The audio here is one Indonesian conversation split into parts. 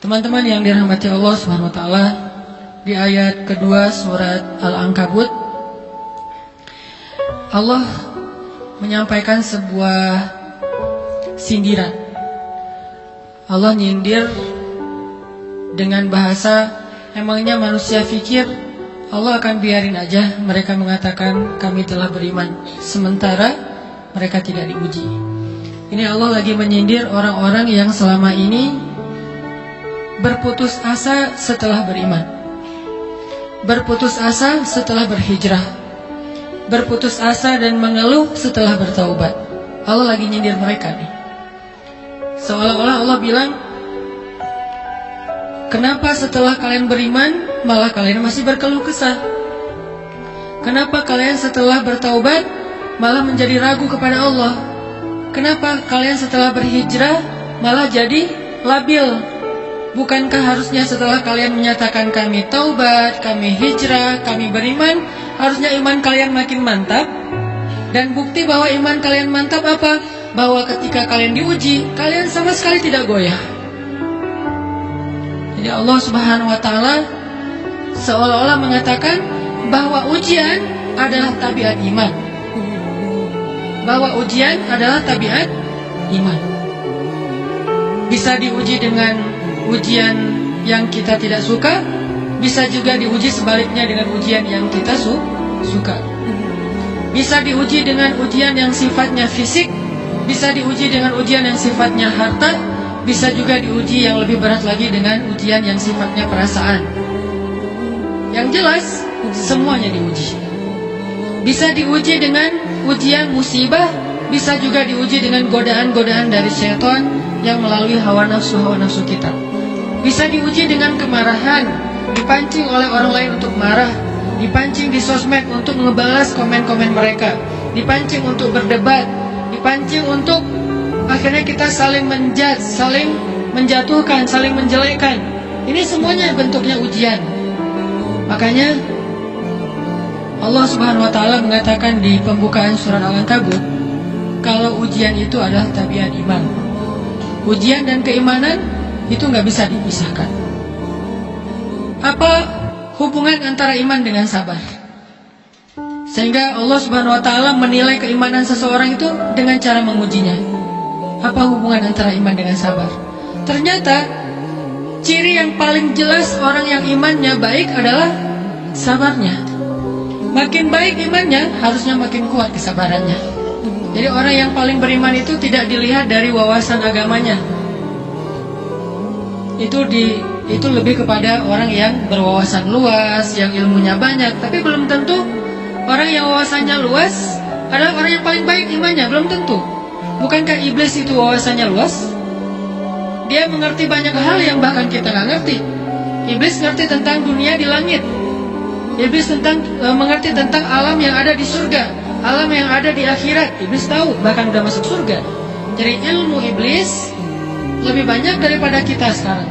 Teman-teman yang dirahmati Allah Subhanahu wa taala, di ayat kedua surat Al-Ankabut Allah menyampaikan sebuah sindiran. Allah nyindir dengan bahasa, emangnya manusia pikir Allah akan biarin aja mereka mengatakan kami telah beriman, sementara mereka tidak diuji. Ini Allah lagi menyindir orang-orang yang selama ini berputus asa setelah beriman, berputus asa setelah berhijrah, berputus asa dan mengeluh setelah bertaubat. Allah lagi nyindir mereka nih. Seolah-olah Allah bilang, kenapa setelah kalian beriman malah kalian masih berkeluh kesah? Kenapa kalian setelah bertaubat malah menjadi ragu kepada Allah? Kenapa kalian setelah berhijrah malah jadi labil? Bukankah harusnya setelah kalian menyatakan kami taubat, kami hijrah, kami beriman, harusnya iman kalian makin mantap? Dan bukti bahwa iman kalian mantap apa? Bahwa ketika kalian diuji, kalian sama sekali tidak goyah. Jadi Allah Subhanahu wa taala seolah-olah mengatakan bahwa ujian adalah tabiat iman. Bahwa ujian adalah tabiat iman. Bisa diuji dengan ujian yang kita tidak suka, bisa juga diuji sebaliknya dengan ujian yang kita suka. Bisa diuji dengan ujian yang sifatnya fisik, bisa diuji dengan ujian yang sifatnya harta, bisa juga diuji yang lebih berat lagi dengan ujian yang sifatnya perasaan. Yang jelas, semuanya diuji. Bisa diuji dengan ujian musibah, bisa juga diuji dengan godaan-godaan dari syaitan yang melalui hawa nafsu kita. Bisa diuji dengan kemarahan, dipancing oleh orang lain untuk marah, dipancing di sosmed untuk ngebalas komen-komen mereka, dipancing untuk berdebat, dipancing untuk akhirnya kita saling menjudge, saling menjatuhkan, saling menjelekkan. Ini semuanya bentuknya ujian. Makanya Allah Subhanahu wa taala mengatakan di pembukaan surat Al-Ankabut, kalau ujian itu adalah tabiat iman. Ujian dan keimanan itu nggak bisa dipisahkan. Apa hubungan antara iman dengan sabar? Sehingga Allah Subhanahu wa taala menilai keimanan seseorang itu dengan cara mengujinya. Apa hubungan antara iman dengan sabar? Ternyata ciri yang paling jelas orang yang imannya baik adalah sabarnya. Makin baik imannya, harusnya makin kuat kesabarannya. Jadi orang yang paling beriman itu tidak dilihat dari wawasan agamanya. Itu lebih kepada orang yang berwawasan luas, yang ilmunya banyak. Tapi belum tentu orang yang wawasannya luas adalah orang yang paling baik imannya, belum tentu. Bukankah iblis itu wawasannya luas? Dia mengerti banyak hal yang bahkan kita nggak ngerti. Iblis ngerti tentang dunia di langit. Iblis mengerti tentang alam yang ada di surga, alam yang ada di akhirat. Iblis tahu, bahkan udah masuk surga. Jadi ilmu iblis lebih banyak daripada kita sekarang.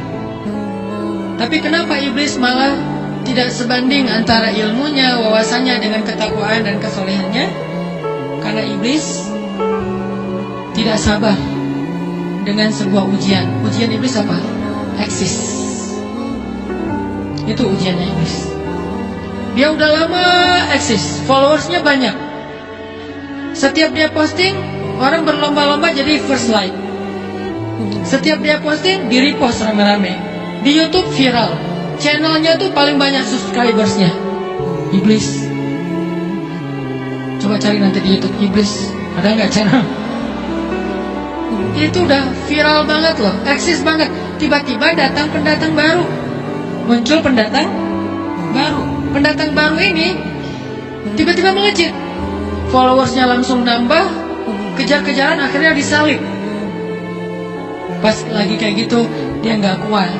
Tapi kenapa iblis malah tidak sebanding antara ilmunya, wawasannya dengan ketakwaan dan kesolehannya? Karena iblis tidak sabar dengan sebuah ujian. Ujian iblis apa? Eksis. Itu ujiannya iblis. Dia udah lama eksis, followersnya banyak. Setiap dia posting, orang berlomba-lomba jadi first like. Setiap dia posting, di repost rame-rame. Di YouTube viral. Channelnya tuh paling banyak subscribersnya. Iblis. Coba cari nanti di YouTube iblis, ada nggak channel? Itu udah viral banget loh, eksis banget. Tiba-tiba datang pendatang baru, muncul pendatang baru. Pendatang baru ini tiba-tiba melejit, followersnya langsung nambah, kejar-kejaran, akhirnya disalib. Pas lagi kayak gitu, dia nggak kuat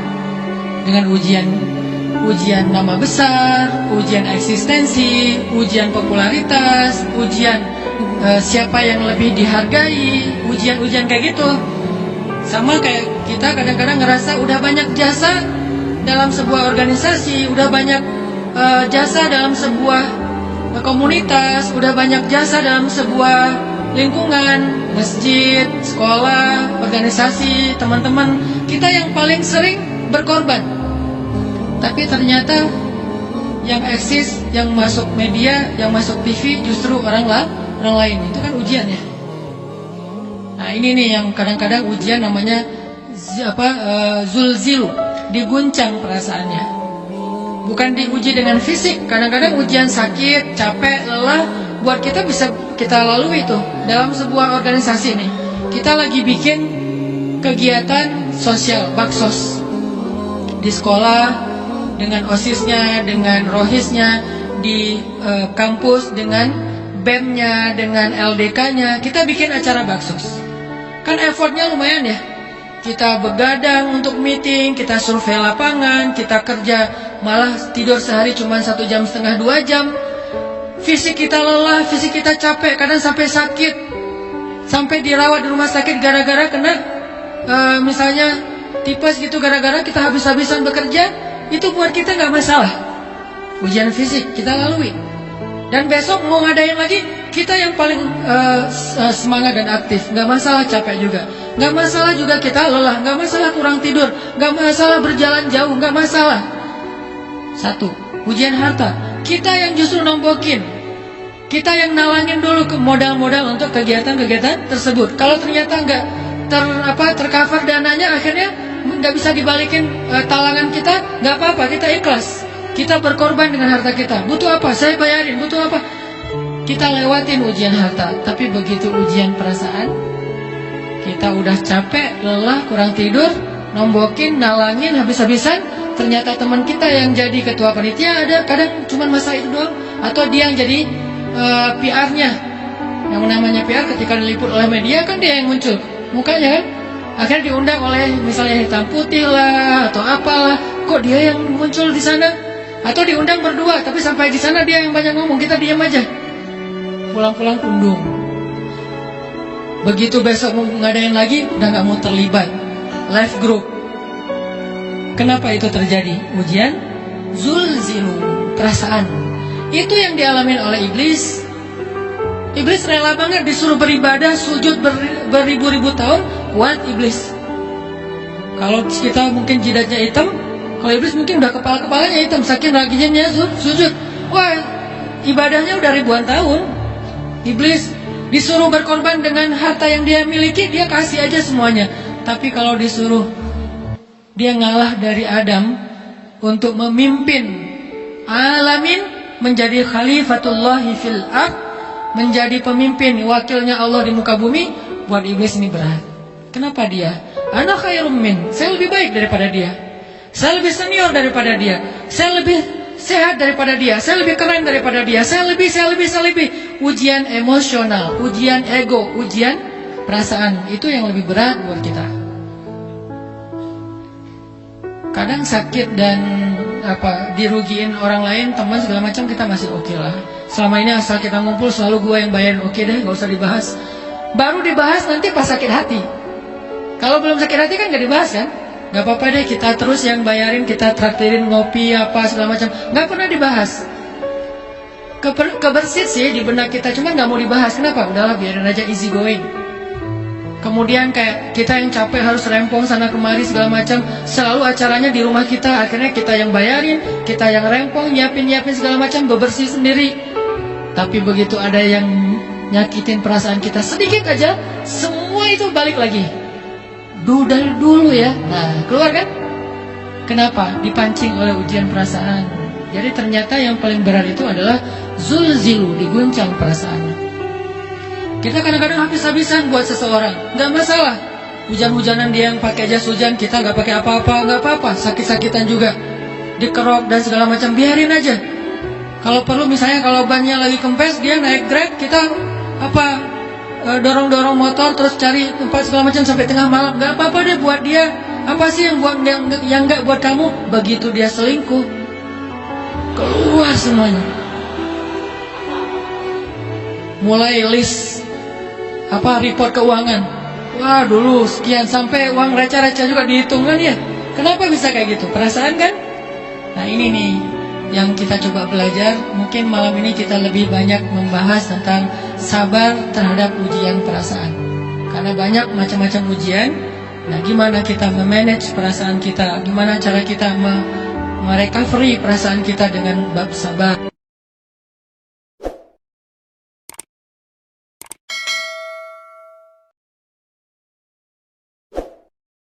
dengan ujian nama besar, ujian eksistensi, ujian popularitas, ujian siapa yang lebih dihargai, ujian-ujian kayak gitu. Sama kayak kita kadang-kadang ngerasa udah banyak jasa dalam sebuah organisasi, udah banyak jasa dalam sebuah komunitas, udah banyak jasa dalam sebuah lingkungan, masjid, sekolah, organisasi, teman-teman. Kita yang paling sering berkorban. Tapi ternyata yang eksis, yang masuk media, yang masuk TV justru orang lain. Itu kan ujian ya. Nah ini nih yang kadang-kadang ujian namanya zulzilu, diguncang perasaannya. Bukan diuji dengan fisik. Kadang-kadang ujian sakit, capek, lelah buat kita bisa kita lalui itu. Dalam sebuah organisasi nih, kita lagi bikin kegiatan sosial, baksos di sekolah, dengan OSIS-nya, dengan ROHIS-nya, di kampus, dengan BEM-nya, dengan LDK-nya. Kita bikin acara baksos. Kan effortnya lumayan ya. Kita begadang untuk meeting, kita survei lapangan, kita kerja, malah tidur sehari cuma 1,5 jam, 2 jam. Fisik kita lelah, fisik kita capek, kadang sampai sakit, sampai dirawat di rumah sakit gara-gara kena misalnya tipes gitu, gara-gara kita habis-habisan bekerja. Itu buat kita nggak masalah. Ujian fisik kita lalui. Dan besok mau ngadain lagi, kita yang paling semangat dan aktif. Nggak masalah capek juga. Nggak masalah juga kita lelah. Nggak masalah kurang tidur. Nggak masalah berjalan jauh. Nggak masalah. Satu, ujian harta. Kita yang justru nombokin. Kita yang nalangin dulu ke modal-modal untuk kegiatan-kegiatan tersebut. Kalau ternyata nggak tercover dananya, akhirnya nggak bisa dibalikin talangan kita, nggak apa-apa, kita ikhlas. Kita berkorban dengan harta kita. Butuh apa? Saya bayarin. Butuh apa? Kita lewatin ujian harta. Tapi begitu ujian perasaan, kita udah capek, lelah, kurang tidur, nombokin, nalangin, habis-habisan. Ternyata teman kita yang jadi ketua panitia ada, kadang cuma masa itu doang. Atau dia yang jadi PR-nya. Yang namanya PR ketika diliput oleh media kan dia yang muncul mukanya kan. Akhirnya diundang oleh misalnya hitam putih lah atau apalah, kok dia yang muncul di sana? Atau diundang berdua, tapi sampai di sana dia yang banyak ngomong, kita diam aja. Pulang-pulang pundung. Begitu besok mau ngadain lagi, udah nggak mau terlibat. Live group. Kenapa itu terjadi? Ujian zulzilu, perasaan. Itu yang dialamin oleh iblis. Iblis rela banget disuruh beribadah, sujud beribu-ribu tahun, kuat iblis. Kalau kita mungkin jidatnya hitam, kalau iblis mungkin udah kepala-kepalanya hitam, saking rajinnya sujud. Wah, ibadahnya udah ribuan tahun. Iblis disuruh berkorban dengan harta yang dia miliki, dia kasih aja semuanya. Tapi kalau disuruh, dia ngalah dari Adam untuk memimpin alamin, menjadi khalifatullahi fil ard, menjadi pemimpin, wakilnya Allah di muka bumi. Buat iblis ini berat. Kenapa dia? Ana khairum min, saya lebih baik daripada dia. Saya lebih senior daripada dia. Saya lebih sehat daripada dia. Saya lebih keren daripada dia. Saya lebih. Ujian emosional, ujian ego, ujian perasaan. Itu yang lebih berat buat kita. Kadang sakit dan dirugiin orang lain, teman segala macam, kita masih oke lah. Selama ini asal kita ngumpul selalu gue yang bayarin, oke deh, gak usah dibahas. Baru dibahas nanti pas sakit hati. Kalau belum sakit hati kan gak dibahas kan. Gak apa-apa deh, kita terus yang bayarin, kita traktirin ngopi apa segala macam. Gak pernah dibahas. Kebersit sih di benak kita, cuma gak mau dibahas. Kenapa? Udahlah biarin aja, easy going. Kemudian kayak kita yang capek harus rempong sana kemari segala macam, selalu acaranya di rumah kita. Akhirnya kita yang bayarin, kita yang rempong, nyiapin segala macam, bebersih sendiri. Tapi begitu ada yang nyakitin perasaan kita sedikit aja, semua itu balik lagi. Dari dulu ya. Nah, keluar kan? Kenapa? Dipancing oleh ujian perasaan. Jadi ternyata yang paling berat itu adalah zulzilu, diguncang perasaannya. Kita kadang-kadang habis-habisan buat seseorang, nggak masalah. Hujan-hujanan dia yang pakai jas hujan, kita nggak pakai apa-apa, nggak apa-apa. Sakit-sakitan juga, dikerok dan segala macam, biarin aja. Kalau perlu misalnya kalau bannya lagi kempes, dia naik Grab, kita dorong-dorong motor terus cari tempat segala macam sampai tengah malam, nggak apa-apa deh buat dia. Apa sih yang nggak buat kamu? Begitu dia selingkuh, keluar semuanya. Mulai list report keuangan. Wah dulu sekian, sampai uang receh-receh juga dihitung kan ya. Kenapa bisa kayak gitu? Perasaan kan? Nah ini nih yang kita coba belajar. Mungkin malam ini kita lebih banyak membahas tentang sabar terhadap ujian perasaan. Karena banyak macam-macam ujian Nah, gimana kita memanage perasaan kita, gimana cara kita merecovery perasaan kita dengan bab sabar.